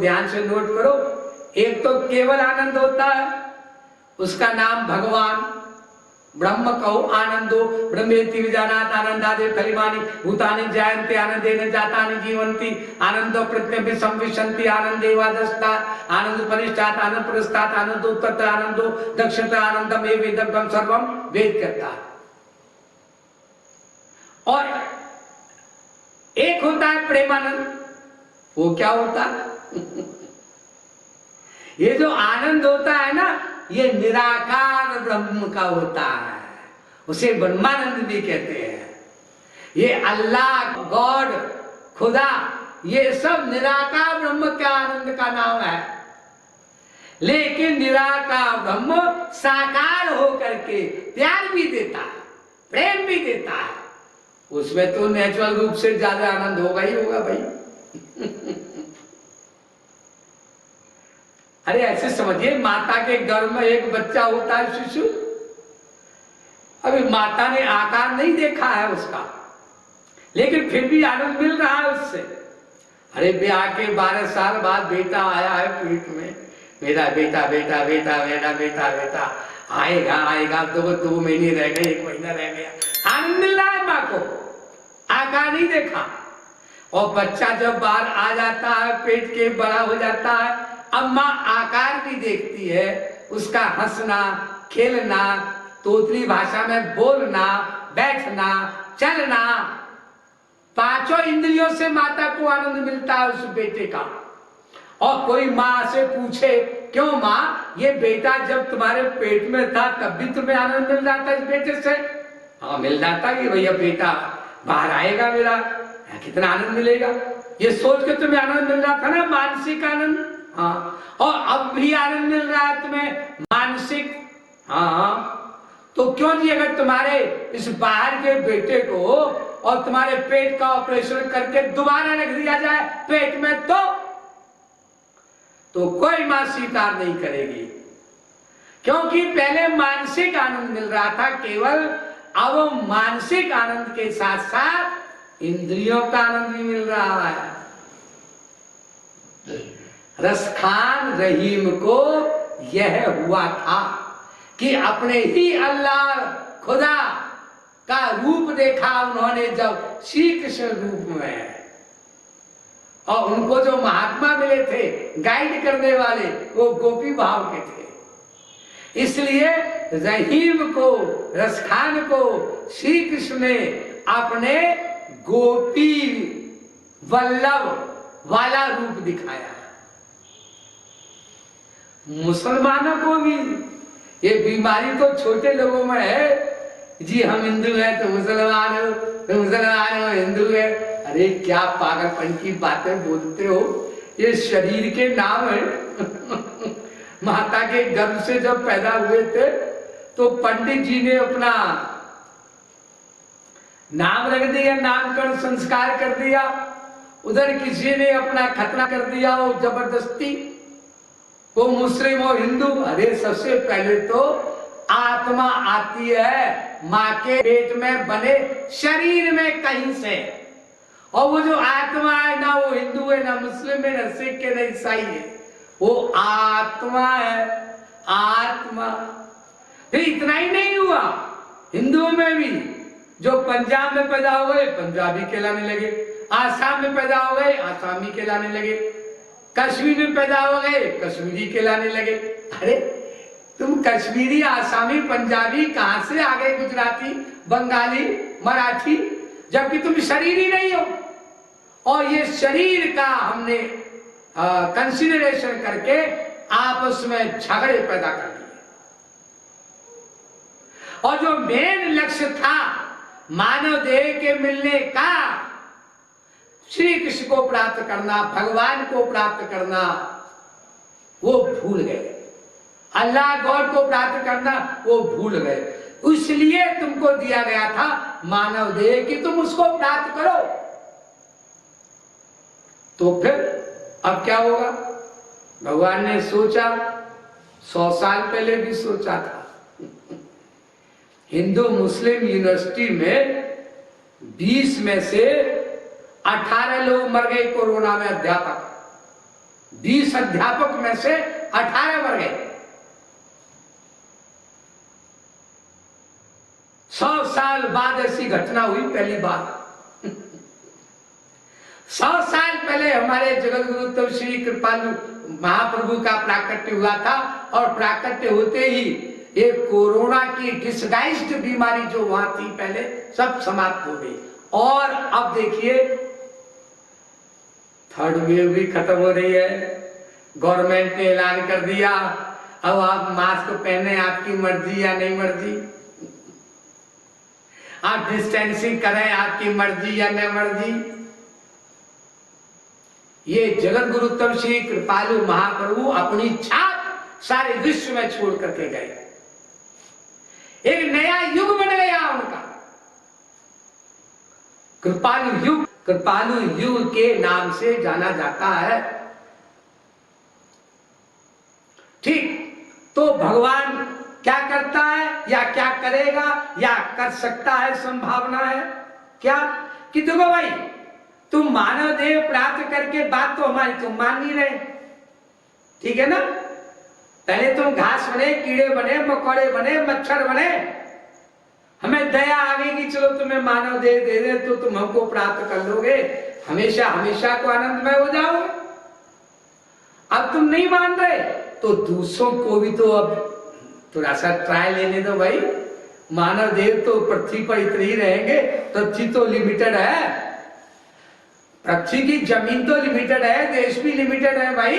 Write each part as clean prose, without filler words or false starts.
ध्यान से नोट करो। एक तो केवल आनंद होता है, उसका नाम भगवान। ब्रह्म कहो आनंदो ब्रह्मेति विजानात आनंदादे खलिमानि भूतानि जायन्ते आनंदेन जातानि जीवन्ति आनंदो प्रत्यपि संविशन्ति आनंदे वादस्ता आनंद परिष्ठात आनंद पुरस्तात् आनंदोत्तरत आनंदो दक्षता आनंदम एव वेदम सर्वम वेद करता है। और एक होता है प्रेमानंद, वो क्या होता है? ये जो आनंद होता है ना, ये निराकार ब्रह्म का होता है, उसे ब्रह्मानंद भी कहते हैं। ये अल्लाह, गॉड, खुदा, ये सब निराकार ब्रह्म के आनंद का नाम है। लेकिन निराकार ब्रह्म साकार होकर के प्यार भी देता है, प्रेम भी देता है, उसमें तो नेचुरल रूप से ज्यादा आनंद होगा ही होगा भाई। अरे ऐसे समझिए, माता के गर्भ में एक बच्चा होता है, शिशु। अभी माता ने आकार नहीं देखा है उसका, लेकिन फिर भी आनंद मिल रहा है उससे। अरे ब्याह के 12 साल बाद बेटा आया है पेट में, मेरा बेटा बेटा बेटा मेरा बेटा बेटा आएगा आएगा, 2 महीने रह गए, 1 महीना रह गया, आनंद मिल रहा है माँ को, आकार नहीं देखा। और बच्चा जब बाहर आ जाता है, पेट के बड़ा हो जाता है, अब माँ आकार भी देखती है, उसका हंसना, खेलना, तोतली भाषा में बोलना, बैठना, चलना, 5 इंद्रियों से माता को आनंद मिलता है उस बेटे का। और कोई माँ से पूछे, क्यों माँ, ये बेटा जब तुम्हारे पेट में था तब भी तुम्हें आनंद मिल रहा था इस बेटे से? हाँ मिल जाता कि भैया बेटा बाहर आएगा मेरा, कितना आनंद मिलेगा, ये सोच के तुम्हें आनंद मिल रहा था ना, मानसिक आनंद। हाँ, और अब भी आनंद मिल रहा है तुम्हें मानसिक। हाँ, तो क्यों नहीं, अगर तुम्हारे इस बाहर के बेटे को और तुम्हारे पेट का ऑपरेशन करके दोबारा रख दिया जाए पेट में, तो कोई मां स्वीकार नहीं करेगी, क्योंकि पहले मानसिक आनंद मिल रहा था केवल, अब मानसिक आनंद के साथ साथ इंद्रियों का आनंद भी मिल रहा है। रसखान रहीम को यह हुआ था कि अपने ही अल्लाह खुदा का रूप देखा उन्होंने जब श्री कृष्ण रूप में, और उनको जो महात्मा मिले थे गाइड करने वाले, वो गोपी भाव के थे। इसलिए रहीम को, रसखान को श्री कृष्ण ने अपने गोपी वल्लभ वाला रूप दिखाया। मुसलमानों को भी ये बीमारी तो छोटे लोगों में है जी, हम हिंदू हैं तो मुसलमान हो, तो मुसलमान हो हिंदू है। अरे क्या पागलपन की बातें बोलते हो, ये शरीर के नाम है। माता के गर्भ से जब पैदा हुए थे तो पंडित जी ने अपना नाम रख दिया, नामकरण संस्कार कर दिया, उधर किसी ने अपना खतना कर दिया, वो जबरदस्ती, वो मुस्लिम और हिंदू। अरे सबसे पहले तो आत्मा आती है माँ के पेट में बने शरीर में कहीं से, और वो जो आत्मा है ना वो हिंदू है ना मुस्लिम है ना सिख है ना ईसाई है, वो आत्मा है, आत्मा। फिर इतना ही नहीं हुआ, हिंदुओं में भी जो पंजाब में पैदा हो गए पंजाबी कहलाने लगे, आसाम में पैदा हो गए आसामी कहलाने लगे, कश्मीर में पैदा हो गए कश्मीरी कहलाने लगे। अरे तुम कश्मीरी, आसामी, पंजाबी कहां से आ गए, गुजराती, बंगाली, मराठी, जबकि तुम शरीर ही नहीं हो। और ये शरीर का हमने कंसिडरेशन करके आपस में झगड़े पैदा कर दिए। और जो मेन लक्ष्य था मानव देह के मिलने का, श्री कृष्ण को प्राप्त करना, भगवान को प्राप्त करना, वो भूल गए। अल्लाह गॉड को प्राप्त करना वो भूल गए। इसलिए तुमको दिया गया था मानव देह कि तुम उसको प्राप्त करो। तो फिर अब क्या होगा? भगवान ने सोचा, 100 साल पहले भी सोचा था। हिंदू मुस्लिम यूनिवर्सिटी में 20 में से 18 लोग मर गए कोरोना में, अध्यापक। 20 अध्यापक में से 18 मर गए। 100 साल बाद ऐसी घटना हुई पहली बार। 100 साल पहले हमारे जगत गुरु तब श्री कृपालु महाप्रभु का प्राकट्य हुआ था, और प्राकट्य होते ही ये कोरोना की डिसगाइज्ड बीमारी जो वहां थी पहले, सब समाप्त हो गई। और अब देखिए थर्ड वेव भी खत्म हो रही है। गवर्नमेंट ने ऐलान कर दिया अब आप मास्क पहने, आपकी मर्जी या नहीं मर्जी, आप डिस्टेंसिंग करें, आपकी मर्जी या नहीं मर्जी। ये जगत गुरु तब श्री कृपालु महाप्रभु अपनी छाप सारे विश्व में छोड़ करके गए। एक नया युग बन गया उनका, कृपालु युग। कृपालु युग के नाम से जाना जाता है। ठीक, तो भगवान क्या करता है या क्या करेगा या कर सकता है, संभावना है क्या कि देखो भाई, तुम मानव देह प्राप्त करके बात तो हमारी तुम मान नहीं रहे, ठीक है ना। पहले तुम घास बने, कीड़े बने, मकोड़े बने, मच्छर बने, हमें दया आ गई कि चलो तुम्हें मानव देह दे दे तो तुम हमको प्राप्त कर लोगे, हमेशा हमेशा को आनंदमय हो जाओगे। अब तुम नहीं मान रहे तो दूसरों को भी तो अब थोड़ा सा ट्राई लेने दो भाई। मानव देह तो पृथ्वी पर इतने ही रहेंगे, पृथ्वी तो लिमिटेड है, पृथ्वी की जमीन तो लिमिटेड है, देश भी लिमिटेड है भाई।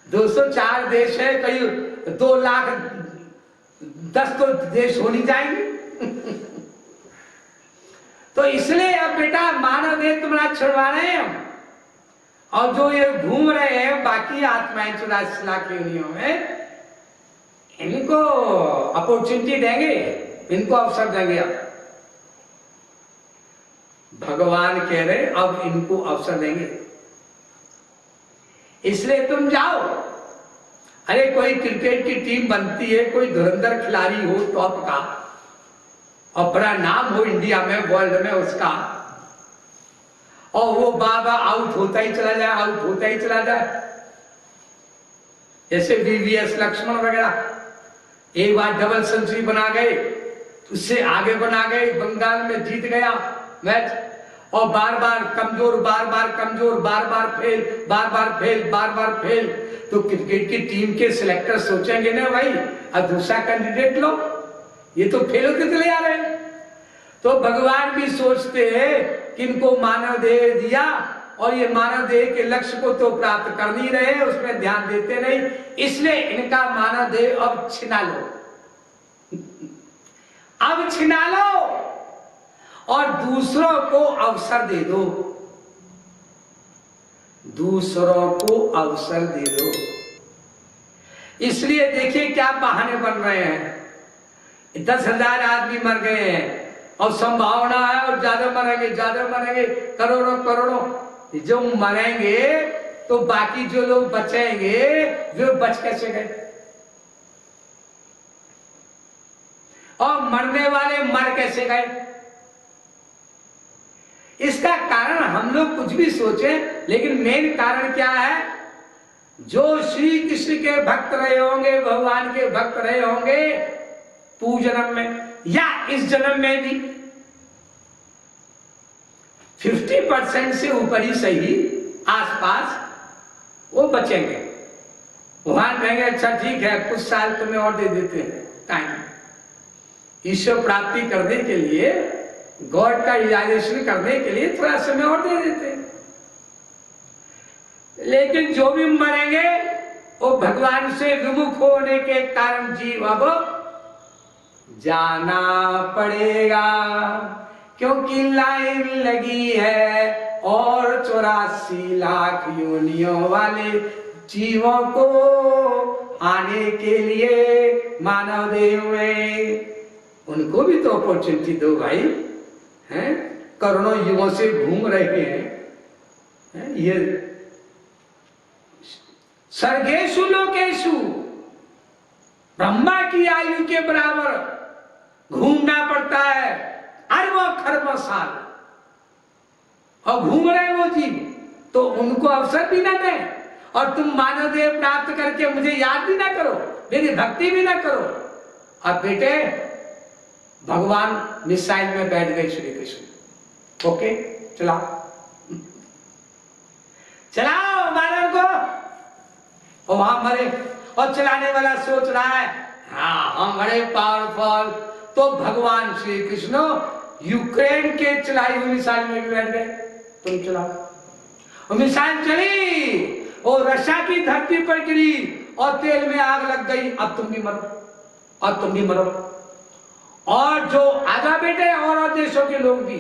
204 देश है, कई 2,10,000 तो देश हो नहीं जाएंगे। तो इसलिए अब बेटा मानव देह तुम्हारा छुड़वा रहे हैं हम, और जो ये घूम रहे हैं बाकी आत्माएं 84 लाख योनियों में, इनको अपॉर्चुनिटी देंगे, इनको अवसर देंगे। अब भगवान कह रहे अब इनको अवसर देंगे, इसलिए तुम जाओ। अरे कोई क्रिकेट की टीम बनती है, कोई धुरंधर खिलाड़ी हो टॉप का और बड़ा नाम हो इंडिया में, वर्ल्ड में उसका, और वो बार बार आउट होता ही चला जाए, आउट होता ही चला जाए, जैसे VVS लक्ष्मण वगैरह एक बार डबल सेंचुरी बना गए, उससे आगे बना गए, बंगाल में जीत गया मैच, और बार बार कमजोर, बार बार कमजोर, बार बार फेल, बार बार फेल, बार बार फेल, तो क्रिकेट की टीम के सिलेक्टर सोचेंगे ना भाई अब दूसरा कैंडिडेट लो, ये तो फेल होते चले आ रहे हैं। तो भगवान भी सोचते हैं कि इनको मानव देह दिया और ये मानव देह के लक्ष्य को तो प्राप्त कर नहीं रहे, उसमें ध्यान देते नहीं, इसलिए इनका मानव देह अब छिना लो, अब छिना लो और दूसरों को अवसर दे दो, दूसरों को अवसर दे दो। इसलिए देखिए क्या बहाने बन रहे हैं। 10,000 आदमी मर गए हैं और संभावना है और ज्यादा मरेंगे, ज्यादा मरेंगे, करोड़ों करोड़ों जो मरेंगे, तो बाकी जो लोग बचेंगे वे बच कैसे गए, और मरने वाले मर कैसे गए। इसका कारण हम लोग कुछ भी सोचें, लेकिन मेन कारण क्या है, जो श्री कृष्ण के भक्त रहे होंगे, भगवान के भक्त रहे होंगे पूर्व जन्म में या इस जन्म में भी, 50% से ऊपर ही सही आसपास वो बचेंगे। भगवान कहेंगे अच्छा ठीक है कुछ साल तुम्हें और दे देते हैं टाइम, ईश्वर प्राप्ति करने के लिए, गॉड का रियलाइजेशन करने के लिए थोड़ा समय और दे देते हैं। लेकिन जो भी मरेंगे वो भगवान से विमुख होने के कारण जीव अब जाना पड़ेगा, क्योंकि लाइन लगी है और 84 लाख योनियों वाले जीवों को आने के लिए मानव देह में, उनको भी तो अपॉर्चुनिटी दो भाई, हैं? करोड़ों युगों से घूम रहे हैं, ये सर्गेषु लोकेषु ब्रह्मा की आयु के बराबर घूमना पड़ता है अरबों खरबों साल, और घूम रहे वो जीव तो उनको अवसर भी ना दें, और तुम मानव देह प्राप्त करके मुझे याद भी ना करो, मेरी भक्ति भी ना करो। अब बेटे भगवान मिसाइल में बैठ गए श्री कृष्ण। ओके चलाओ चलाओ मानव को। और वहां मरे, और चलाने वाला सोच रहा है हाँ हम बड़े पावरफुल। तो भगवान श्री कृष्ण यूक्रेन के चलाई हुई मिसाइल में भी बैठ गए, तुम चलाओ। और मिसाइल चली और रशिया की धरती पर गिरी और तेल में आग लग गई। अब तुम भी मरो, और तुम भी मरो। और जो आजा बेटे और देशों के लोग भी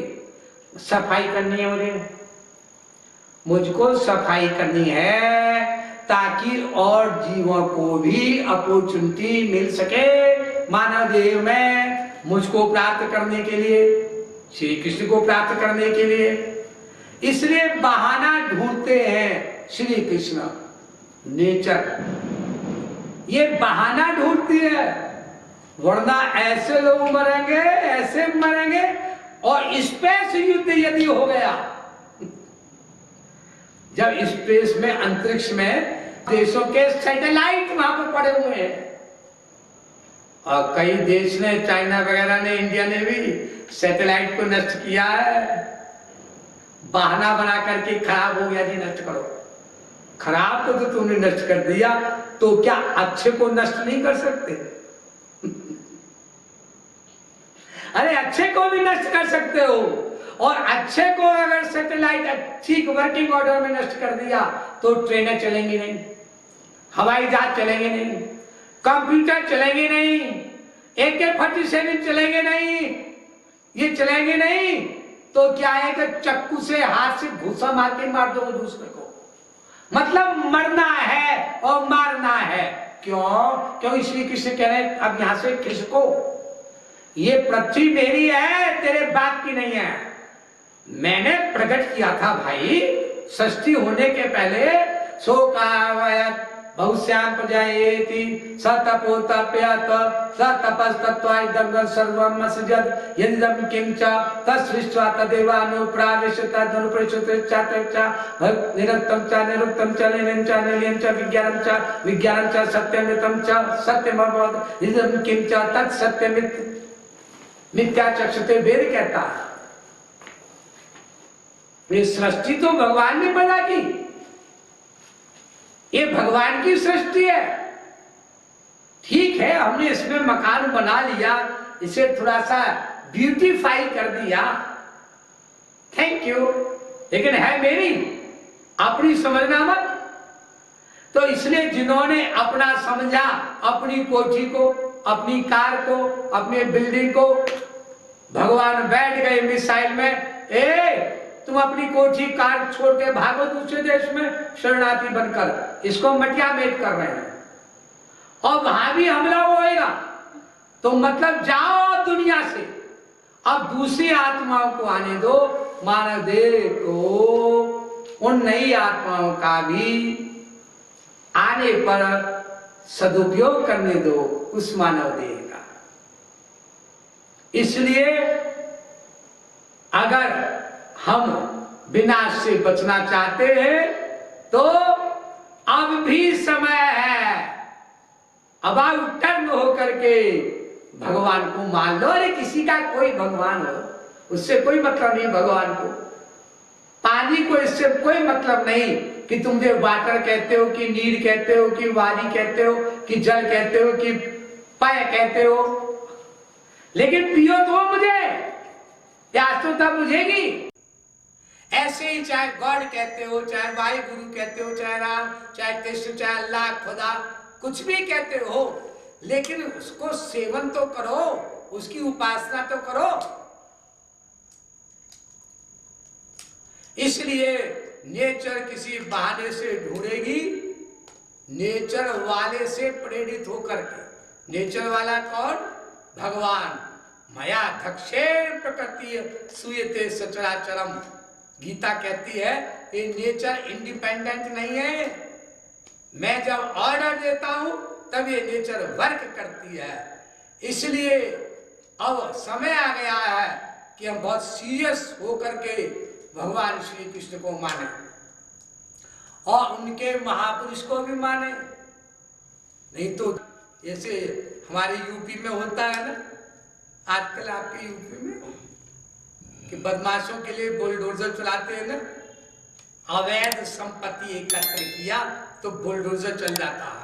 सफाई करनी है, मुझको सफाई करनी है ताकि और जीवों को भी अपॉर्चुनिटी मिल सके मानव देह में मुझको प्राप्त करने के लिए, श्री कृष्ण को प्राप्त करने के लिए। इसलिए बहाना ढूंढते हैं श्री कृष्ण, नेचर ये बहाना ढूंढती है, वरना ऐसे लोग मरेंगे, ऐसे मरेंगे। और स्पेस युद्ध यदि हो गया, जब स्पेस में अंतरिक्ष में देशों के सैटेलाइट वहां पर पड़े हुए हैं, और कई देश ने, चाइना वगैरह ने, इंडिया ने भी सैटेलाइट को नष्ट किया है, बहाना बना करके खराब हो गया जी नष्ट करो। खराब को तो तुमने नष्ट कर दिया, तो क्या अच्छे को नष्ट नहीं कर सकते? अरे अच्छे को भी नष्ट कर सकते हो, और अच्छे को अगर सैटेलाइट ठीक वर्किंग ऑर्डर में नष्ट कर दिया तो ट्रेनें चलेंगी नहीं, हवाई जहाज चलेंगे नहीं, कंप्यूटर चलेंगे नहीं, AK-47 चलेंगे नहीं, ये चलेंगे नहीं। तो क्या है कि चक्कू से हाथ से घुसा मार के मार दो दूसरे को, मतलब मरना है और मारना है। क्यों? क्यों श्री कृष्ण कह रहे हैं अब यहां से किसको, ये पृथ्वी मेरी है, तेरे बाप की नहीं है। मैंने प्रकट किया था भाई सृष्टि होने के पहले, शोकावयत् बहुश्याम प्रजायेति स तपो तप्यत स तपस्तत्त्वाइदं सर्वम् असृजत् यदिदं किंच तत्सृष्ट्वा तदेवानुप्राविशत् तदनुप्रेषितं च निरुक्तं च निरुक्तं च निलयं च निलयं च विज्ञानं च सत्यमृतं च सत्यमभवत् यदिदं किंच तत्सत्यमित् मिथ्या चक्षते। वेद कहता है ये सृष्टि तो भगवान ने बना की, ये भगवान की सृष्टि है। ठीक है हमने इसमें मकान बना लिया, इसे थोड़ा सा ब्यूटीफाई कर दिया, थैंक यू, लेकिन है मेरी, अपनी समझना मत। तो इसलिए जिन्होंने अपना समझा, अपनी कोठी को, अपनी कार को, अपनी बिल्डिंग को, भगवान बैठ गए मिसाइल में। तुम अपनी कोठी कार छोड़ के भागो दूसरे देश में शरणार्थी बनकर, इसको मटिया मेट कर रहे हैं, और वहां भी हमला होएगा। तो मतलब जाओ दुनिया से, अब दूसरी आत्माओं को आने दो, मानव देह को उन नई आत्माओं का भी आने पर सदुपयोग करने दो उस मानव देह का। इसलिए अगर हम विनाश से बचना चाहते हैं तो अब भी समय है, अबाउट टर्न होकर के भगवान को मान लो। अरे किसी का कोई भगवान हो, उससे कोई मतलब नहीं भगवान को, पानी को इससे कोई मतलब नहीं कि तुम जो वाटर कहते हो, कि नीर कहते हो, कि वारी कहते हो, कि जल कहते हो, कि पाय कहते हो, लेकिन पियो तो मुझे, यास्तुता बुझेगी। ऐसे ही चाहे गॉड कहते हो, चाहे वाहि गुरु कहते हो, चाहे राम, चाहे कृष्ण, चाहे अल्लाह, खुदा, कुछ भी कहते हो, लेकिन उसको सेवन तो करो, उसकी उपासना तो करो। इसलिए नेचर किसी बहाने से ढूंढेगी, नेचर वाले से प्रेरित होकर के। नेचर वाला कौन? भगवान। मया धक्षे प्रकृति सूयते सचराचरम, गीता कहती है ये नेचर इंडिपेंडेंट नहीं है, मैं जब ऑर्डर देता हूं तब ये नेचर वर्क करती है। इसलिए अब समय आ गया है कि हम बहुत सीरियस होकर के भगवान श्री कृष्ण को माने। और उनके महापुरुष को भी माने। नहीं तो जैसे हमारे यूपी में होता है ना आजकल, आपके यूपी में कि बदमाशों के लिए बुलडोजर चलाते हैं ना, अवैध संपत्ति एकत्र किया तो बुलडोजर चल जाता है,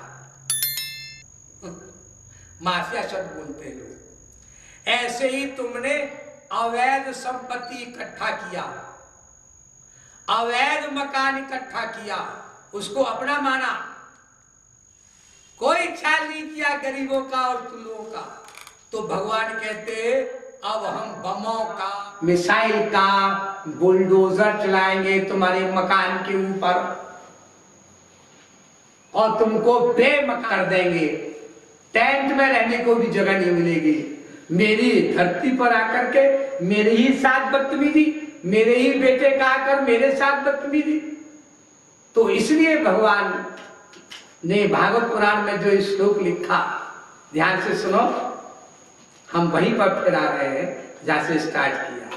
माफिया शब्द बोलते हैं लोग। ऐसे ही तुमने अवैध संपत्ति इकट्ठा किया, अवैध मकान इकट्ठा किया, उसको अपना माना, कोई ख्याल नहीं किया गरीबों का और तुम लोगों का। तो भगवान कहते अब हम बमों का, मिसाइल का, बुलडोजर चलाएंगे तुम्हारे मकान के ऊपर और तुमको बेमकान कर देंगे, टेंट में रहने को भी जगह नहीं मिलेगी। मेरी धरती पर आकर के मेरे ही साथ बदतमीजी, मेरे ही बेटे का आकर मेरे साथ बदतमीजी। तो इसलिए भगवान ने भागवत पुराण में जो श्लोक लिखा, ध्यान से सुनो, हम वहीं पर फिर आ रहे हैं जहां से स्टार्ट किया।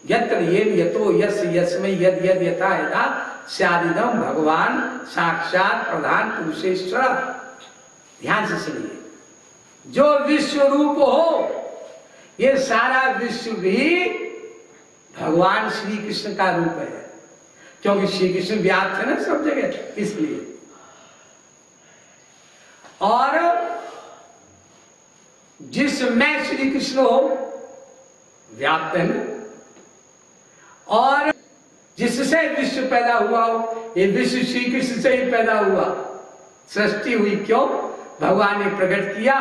यत्र येन यतो यस्य यस्मै यद यद यथा यथा स्यादिदं भगवान साक्षात प्रधान पुरुषेश्वर। ध्यान से सुनिए, जो विश्व रूप हो, ये सारा विश्व भी भगवान श्री कृष्ण का रूप है, क्योंकि श्री कृष्ण व्याप्त है ना सब जगह, इसलिए। और जिसमें श्री कृष्ण हो व्याप्त है ना, और जिससे विश्व पैदा हुआ हो, ये विश्व श्री कृष्ण से ही पैदा हुआ, सृष्टि हुई। क्यों? भगवान ने प्रकट किया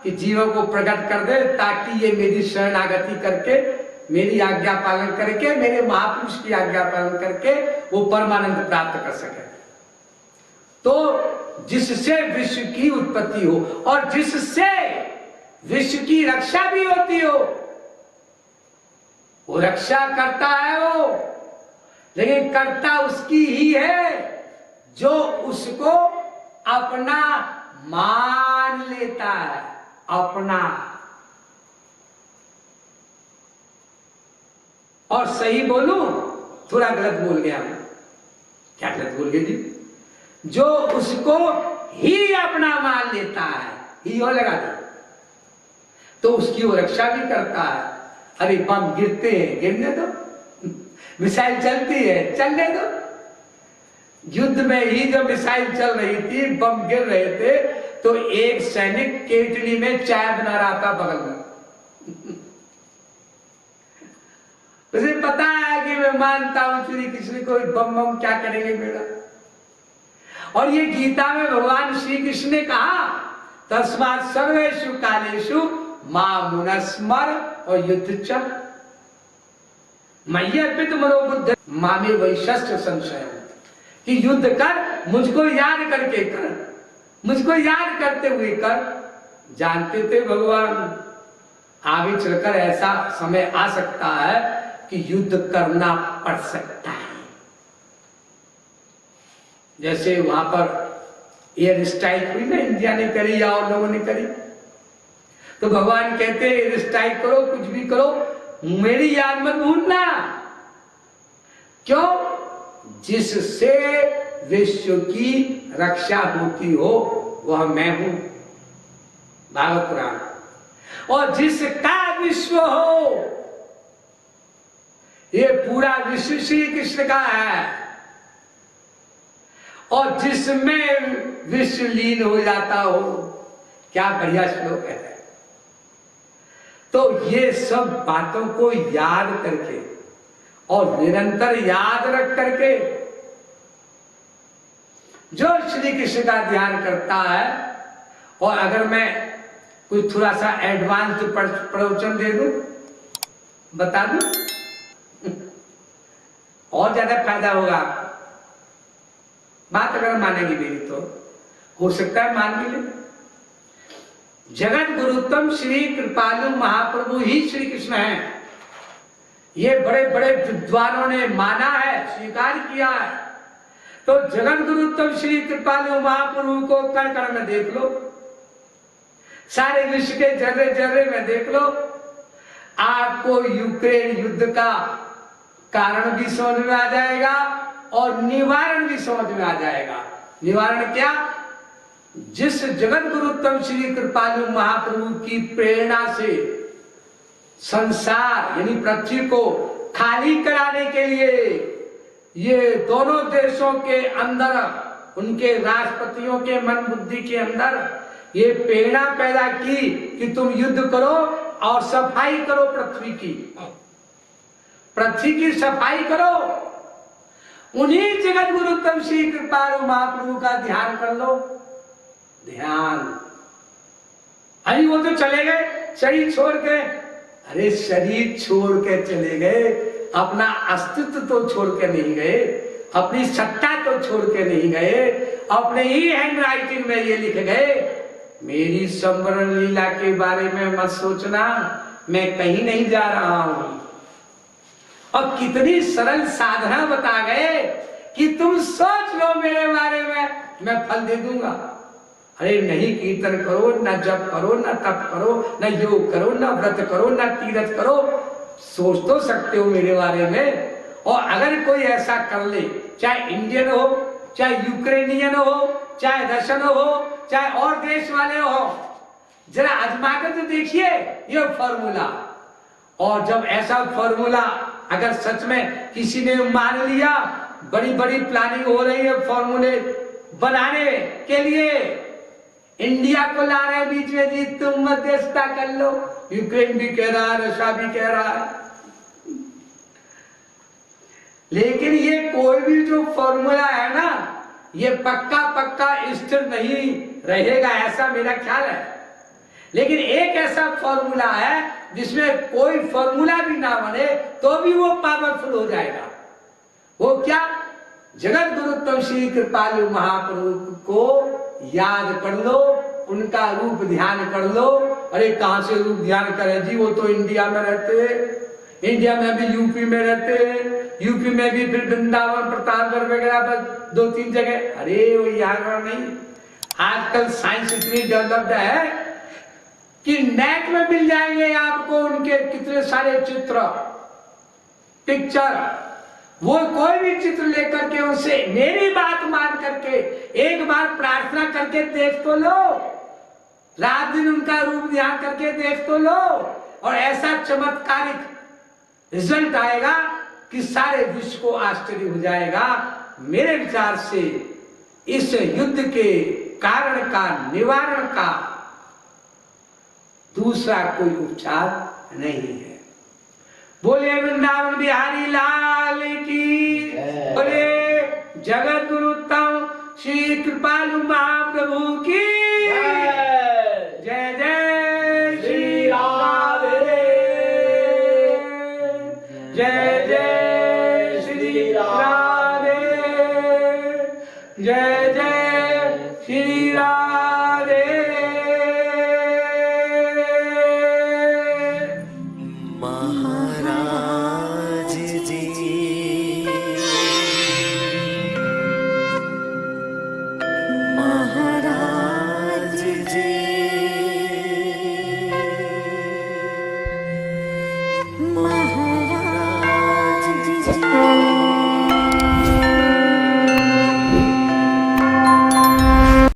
कि जीवों को प्रकट कर दे ताकि ये मेरी शरणागति करके, मेरी आज्ञा पालन करके, मेरे महापुरुष की आज्ञा पालन करके वो परमानंद प्राप्त कर सके। तो जिससे विश्व की उत्पत्ति हो और जिससे विश्व की रक्षा भी होती हो, वो रक्षा करता है वो, लेकिन करता उसकी ही है जो उसको अपना मान लेता है, अपना। और सही बोलूं, थोड़ा गलत बोल गया मैं, क्या गलत बोल गया जी? जो उसको ही अपना मान लेता है, ही हो लगा दे, तो उसकी वो रक्षा भी करता है। अरे बम गिरते हैं, गिरने दो, मिसाइल चलती है, चलने दो। युद्ध में ही जो मिसाइल चल रही थी, बम गिर रहे थे, तो एक सैनिक केतली में चाय बना रहा था बगल में। उसे पता है कि मैं मानता हूं श्री कृष्ण को, बम क्या करेंगे मेरा। और ये गीता में भगवान श्री कृष्ण ने कहा, तस्मात् सर्वेषु कालेषु मां मुनस्मर और युद्ध चल मय्यर्पित मनोबुद्धि मामे वैशस्त्र संशय, कि युद्ध कर, मुझको याद करके कर, मुझको याद करते हुए कर। जानते थे भगवान आगे चलकर ऐसा समय आ सकता है कि युद्ध करना पड़ सकता है। जैसे वहां पर एयर स्ट्राइक हुई ना, इंडिया ने करी या और लोगों ने करी, तो भगवान कहते एयर स्ट्राइक करो, कुछ भी करो, मेरी याद मत भूलना। क्यों? जिससे विश्व की रक्षा होती हो वह मैं हूं, भागवत पुराण। और जिसका विश्व हो, ये पूरा विश्व श्री कृष्ण का है, और जिसमें विश्व लीन हो जाता हो। क्या बढ़िया श्लोक है। तो ये सब बातों को याद करके और निरंतर याद रख करके जो श्री कृष्ण का ध्यान करता है, और अगर मैं कुछ थोड़ा सा एडवांस प्रवचन दे दूं, बता दूं, और ज्यादा फायदा होगा। बात अगर मानेगी मेरी तो हो सकता है मान भी ले। जगत गुरुत्तम श्री कृपालु महाप्रभु ही श्री कृष्ण हैं। ये बड़े बड़े विद्वानों ने माना है, स्वीकार किया है। तो जगत गुरुत्तम श्री कृपालु महाप्रभु को कण कण में देख लो, सारे विश्व के जर्रे जर्रे में देख लो, आपको यूक्रेन युद्ध का कारण भी समझ में आ जाएगा और निवारण भी समझ में आ जाएगा। निवारण क्या? जिस जगत गुरुत्तम श्री कृपालु महाप्रभु की प्रेरणा से संसार यानी पृथ्वी को खाली कराने के लिए ये दोनों देशों के अंदर उनके राष्ट्रपतियों के मन बुद्धि के अंदर ये प्रेरणा पैदा की कि तुम युद्ध करो और सफाई करो, पृथ्वी की सफाई करो। उन्हीं जगत गुरुत्तम श्री कृपालु महाप्रभु का ध्यान कर लो। ध्यान, अरे वो तो चले गए शरीर छोड़ के। अरे शरीर छोड़ के चले गए, अपना अस्तित्व तो छोड़ के नहीं गए, अपनी सत्ता तो छोड़ के नहीं गए, अपने ही हैंड राइटिंग में ये लिख गए मेरी संवरण लीला के बारे में मत सोचना, मैं कहीं नहीं जा रहा हूं। और कितनी सरल साधना बता गए कि तुम सोच लो मेरे बारे में, मैं फल दे दूंगा। अरे नहीं कीर्तन करो, न जप करो, न तप करो, न योग करो, न व्रत करो, न तीर्थ करो, सोच तो सकते हो मेरे बारे में। और अगर कोई ऐसा कर ले, चाहे इंडियन हो, चाहे यूक्रेनियन हो, चाहे रशियन हो, चाहे और देश वाले हो, जरा आजमा कर तो देखिए ये फॉर्मूला। और जब ऐसा फॉर्मूला अगर सच में किसी ने मान लिया, बड़ी बड़ी प्लानिंग हो रही है फॉर्मूले बनाने के लिए, इंडिया को ला रहे बीच में जी तुम मध्यस्थता कर लो, यूक्रेन भी कह रहा है, रशिया भी कह रहा है। लेकिन ये कोई भी जो फॉर्मूला है ना, ये पक्का पक्का स्थिर नहीं रहेगा, ऐसा मेरा ख्याल है। लेकिन एक ऐसा फॉर्मूला है जिसमें कोई फॉर्मूला भी ना बने तो भी वो पावरफुल हो जाएगा। वो क्या? जगत गुरुत्तम श्री कृपालु महाप्रभु को याद कर लो, उनका रूप ध्यान कर लो। अरे कहां से रूप ध्यान करें जी, वो तो इंडिया में रहते हैं, इंडिया में भी यूपी में रहते हैं, यूपी में भी फिर वृंदावन प्रतापगढ़ वगैरह पर 2-3 जगह। अरे वो यहाँ नहीं, आजकल साइंस इतनी डेवलप्ड है कि नेट में मिल जाएंगे आपको उनके कितने सारे चित्र, पिक्चर। वो कोई भी चित्र लेकर के उनसे मेरी बात मान करके एक बार प्रार्थना करके देख तो लो, रात दिन उनका रूप ध्यान करके देख तो लो, और ऐसा चमत्कारिक रिजल्ट आएगा कि सारे विश्व को आश्चर्य हो जाएगा। मेरे विचार से इस युद्ध के कारण का निवारण का दूसरा कोई उपचार नहीं है। बोले वृंदावन बिहारी लाल की, बोले जगत गुरुत्तम श्री कृपालु महाप्रभु की जय जय श्री राधे, जय जय श्री राधे, जय जय श्री राधे। महाराज जी